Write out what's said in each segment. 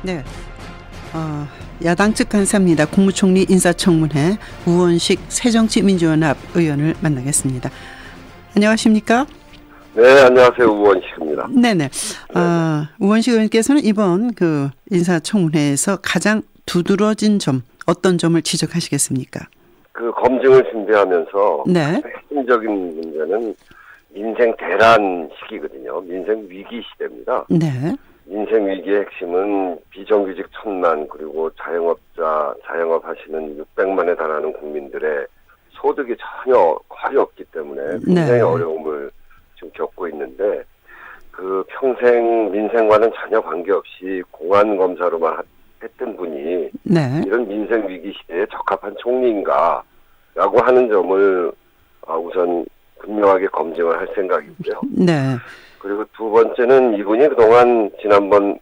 네. 야당 측 간사입니다. 국무총리 인사청문회 우원식 새정치민주연합 의원을 만나겠습니다. 안녕하십니까? 네, 안녕하세요. 우원식입니다. 네네. 우원식 의원께서는 이번 그 인사청문회에서 가장 두드러진 점, 어떤 점을 지적하시겠습니까? 그 검증을 준비하면서 네. 핵심적인 문제는 민생 대란 시기거든요. 민생 위기 시대입니다. 네. 민생 위기의 핵심은 비정규직 1,000만 그리고 자영업 하시는 600만에 달하는 국민들의 소득이 전혀 거의 없기 때문에 굉장히 네. 어려움을 지금 겪고 있는데 그 평생 민생과는 전혀 관계없이 공안검사로만 했던 분이 네. 이런 민생 위기 시대에 적합한 총리인가라고 하는 점을 우선 분명하게 검증을 할 생각이고요. 네. 그리고 두 번째는 이분이 그동안 지난번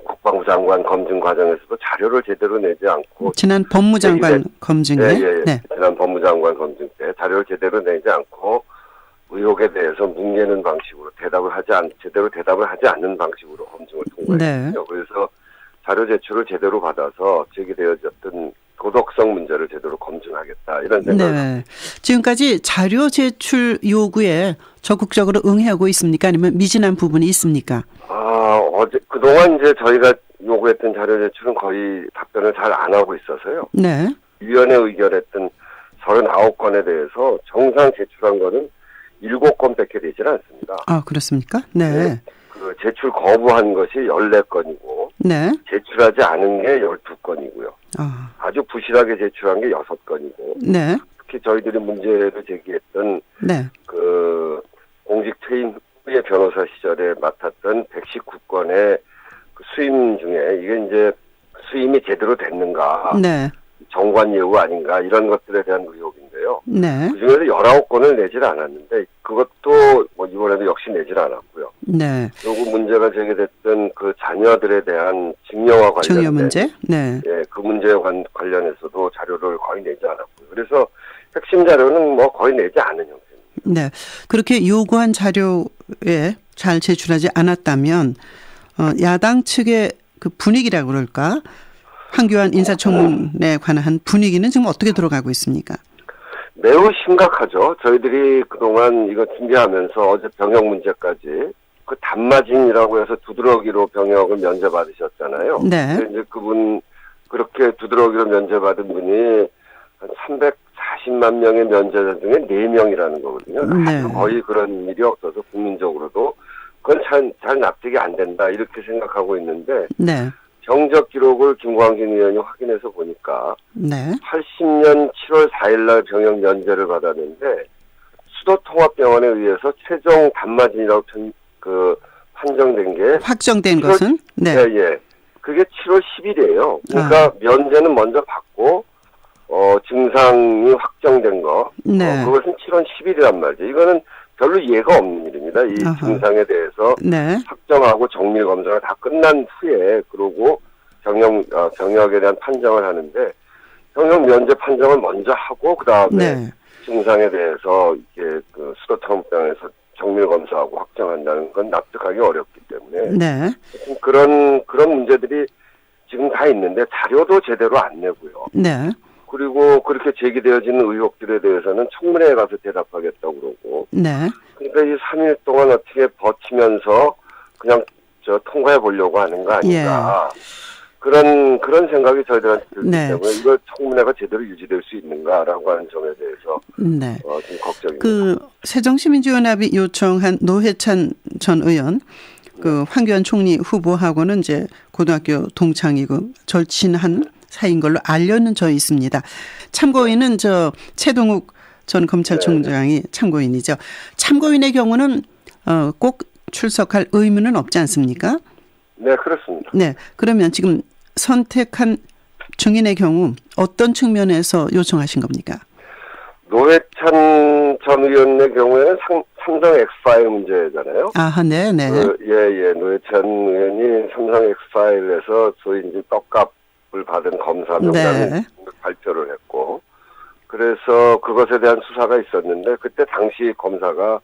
국방부 장관 검증 과정에서도 자료를 제대로 내지 않고 지난 법무장관 검증에 네. 지난 법무장관 검증 때 자료를 제대로 내지 않고 의혹에 대해서 뭉개는 방식으로 제대로 대답을 하지 않는 방식으로 검증을 통과했거든요. 그래서 자료 제출을 제대로 받아서 제기되어졌던 도덕성 문제를 제대로 검증하겠다 이런 생각을 네. 지금까지 자료 제출 요구에 적극적으로 응해하고 있습니까? 아니면 미진한 부분이 있습니까? 그동안 이제 저희가 요구했던 자료 제출은 거의 답변을 잘 안 하고 있어서요. 네. 위원회 의결했던 39건에 대해서 정상 제출한 거는 7건밖에 되질 않습니다. 그렇습니까? 네. 그 제출 거부한 것이 14건이고 네. 제출하지 않은 게 12건이고요. 아주 부실하게 제출한 게 6건이고 네. 특히 저희들이 문제를 제기했던 네. 그 공직 퇴임 후에 변호사 시절에 맡았던 119건의 그 수임 중에 이게 이제 수임이 제대로 됐는가, 네. 정관 예우 아닌가 이런 것들에 대한 의혹인데요. 네. 그중에서 19건을 내질 않았는데 그것도 이번에도 역시 내질 않았고요. 네. 그리고 문제가 제기됐던 그 자녀들에 대한 증여와 관련된 증여 문제? 네. 예, 그 문제에 관련해서도 자료를 거의 내지 않았고요. 그래서 핵심 자료는 거의 내지 않은 형태입니다. 네. 그렇게 요구한 자료에 잘 제출하지 않았다면 야당 측의 그 분위기라고 그럴까? 황교안 인사청문회에 관한 분위기는 지금 어떻게 돌아가고 있습니까? 매우 심각하죠. 저희들이 그동안 이거 준비하면서 어제 병역 문제까지 그 단마진이라고 해서 두드러기로 병역을 면제받으셨잖아요. 네. 이제 그분 그렇게 두드러기로 면제받은 분이 한 340만 명의 면제자 중에 4명이라는 거거든요. 네. 거의 그런 일이 없어서 국민적으로도 그건 잘 납득이 안 된다 이렇게 생각하고 있는데 네. 경적 기록을 김광진 의원이 확인해서 보니까 네. 80년 7월 4일 날 병역 면제를 받았는데 수도통합병원에 의해서 최종 단마진이라고 판정된 게 확정된 것은 네. 예. 그게 7월 10일이에요. 그러니까 면제는 먼저 받고 증상이 확정된 거 네. 그것은 7월 10일이란 말이죠. 이거는 별로 이해가 없는 일입니다. 이 증상에 대해서 네. 확정하고 정밀 검사가 다 끝난 후에 그러고 병역에 대한 판정을 하는데 병역 면제 판정을 먼저 하고 그 다음에 네. 증상에 대해서 이게 그 수도통합병원에서 정밀 검사하고 확정한다는 건 납득하기 어렵기 때문에 네. 그런 문제들이 지금 다 있는데 자료도 제대로 안 내고요. 네. 그리고 그렇게 제기되어지는 의혹들에 대해서는 청문회에 가서 대답하겠다고 그러고. 네. 그러니까 이 3일 동안 어떻게 버티면서 그냥 통과해 보려고 하는 거 아닌가. 예. 그런 생각이 저희들한테 들기 네. 때문에 이거 청문회가 제대로 유지될 수 있는가라고 하는 점에 대해서 네. 좀 걱정입니다. 그 새정치민주연합이 요청한 노회찬 전 의원 그 황교안 총리 후보하고는 이제 고등학교 동창이고 절친한 사이인 걸로 알려져 있습니다. 참고인은 최동욱 전 검찰총장이 참고인이죠. 참고인의 경우는 꼭 출석할 의무는 없지 않습니까? 네, 그렇습니다. 네, 그러면 지금 선택한 증인의 경우 어떤 측면에서 요청하신 겁니까? 노회찬 전 의원의 경우에는 삼성 엑스파일 문제잖아요. 네네. 노회찬 의원이 삼성 엑스파일에서 소위 이제 떡값을 받은 검사 명단을 네. 발표를 했고, 그래서 그것에 대한 수사가 있었는데 그때 당시 검사가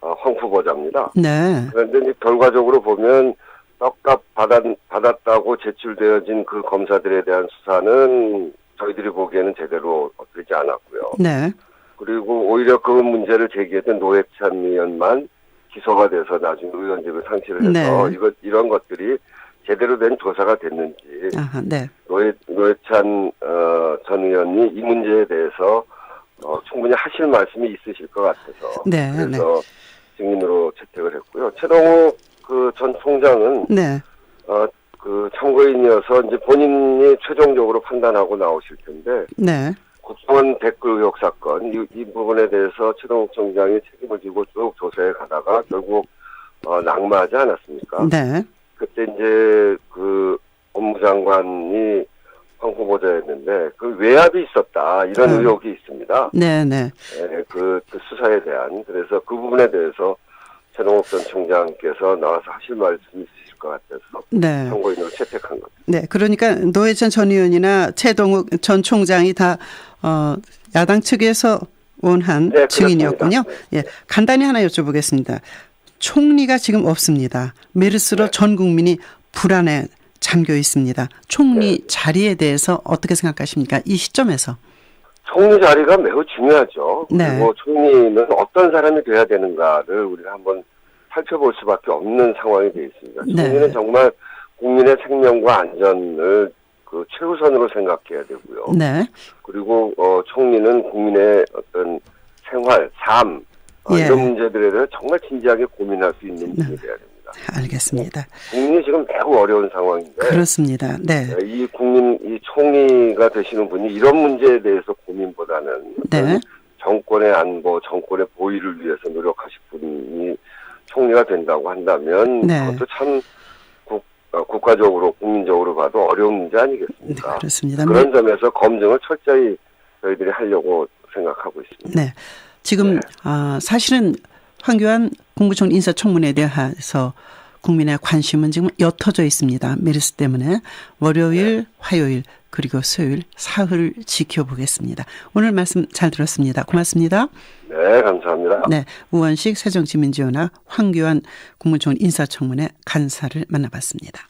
황 후보자입니다. 네. 그런데 이제 결과적으로 보면 떡값 받았다고 제출되어진 그 검사들에 대한 수사는 저희들이 보기에는 제대로 되지 않았고요. 네. 그리고 오히려 그 문제를 제기했던 노회찬 의원만 기소가 돼서 나중에 의원직을 상실을 해서 네. 이런 것들이 제대로 된 조사가 됐는지 아하, 네. 노회찬 전 의원이 이 문제에 대해서 충분히 하실 말씀이 있으실 것 같아서 네. 그래서 증인으로 채택을 했고요. 최동욱 그 전 총장은 네. 그 참고인이어서 이제 본인이 최종적으로 판단하고 나오실 텐데 네. 국정원 댓글 의혹 사건 이 부분에 대해서 최동욱 총장이 책임을 지고 쭉 조사해 가다가 결국 낙마하지 않았습니까? 네. 그때 이제 그 법무장관이 황후보자였는데 그 외압이 있었다 이런 의혹이 있습니다. 네, 네. 네, 그 수사에 대한 그래서 그 부분에 대해서 최동욱 전 총장께서 나와서 하실 말씀이 있으실 것 같아서 네. 참고인으로 채택한 겁니다. 네, 그러니까 노회찬 전 의원이나 최동욱 전 총장이 다 야당 측에서 원한 네, 증인이었군요. 네. 예, 간단히 하나 여쭤보겠습니다. 총리가 지금 없습니다. 메르스로 네. 전 국민이 불안에 잠겨 있습니다. 총리 네. 자리에 대해서 어떻게 생각하십니까? 이 시점에서. 총리 자리가 매우 중요하죠. 네. 그리고 총리는 어떤 사람이 돼야 되는가를 우리가 한번 살펴볼 수밖에 없는 상황이 되어 있습니다. 네. 총리는 정말 국민의 생명과 안전을 그 최우선으로 생각해야 되고요. 네. 그리고 총리는 국민의 어떤 생활, 삶 예. 이런 문제들에 대해 정말 진지하게 고민할 수 있는 분이 돼야 됩니다. 알겠습니다. 국민이 지금 매우 어려운 상황인데 그렇습니다. 네. 이 총리가 되시는 분이 이런 문제에 대해서 고민보다는 네. 정권의 안보, 정권의 보위를 위해서 노력하실 분이 총리가 된다고 한다면 네. 그것도 참 국가적으로 국민적으로 봐도 어려운 문제 네, 아니겠습니까? 그렇습니다. 그런 점에서 검증을 철저히 저희들이 하려고 생각하고 있습니다. 네. 지금 네. 사실은 황교안 국무총리 인사청문회에 대해서 국민의 관심은 지금 옅어져 있습니다. 메르스 때문에 월요일, 화요일 그리고 수요일, 사흘 지켜보겠습니다. 오늘 말씀 잘 들었습니다. 고맙습니다. 네, 감사합니다. 네, 우원식 새정치민주연합 황교안 국무총리 인사청문회 간사를 만나봤습니다.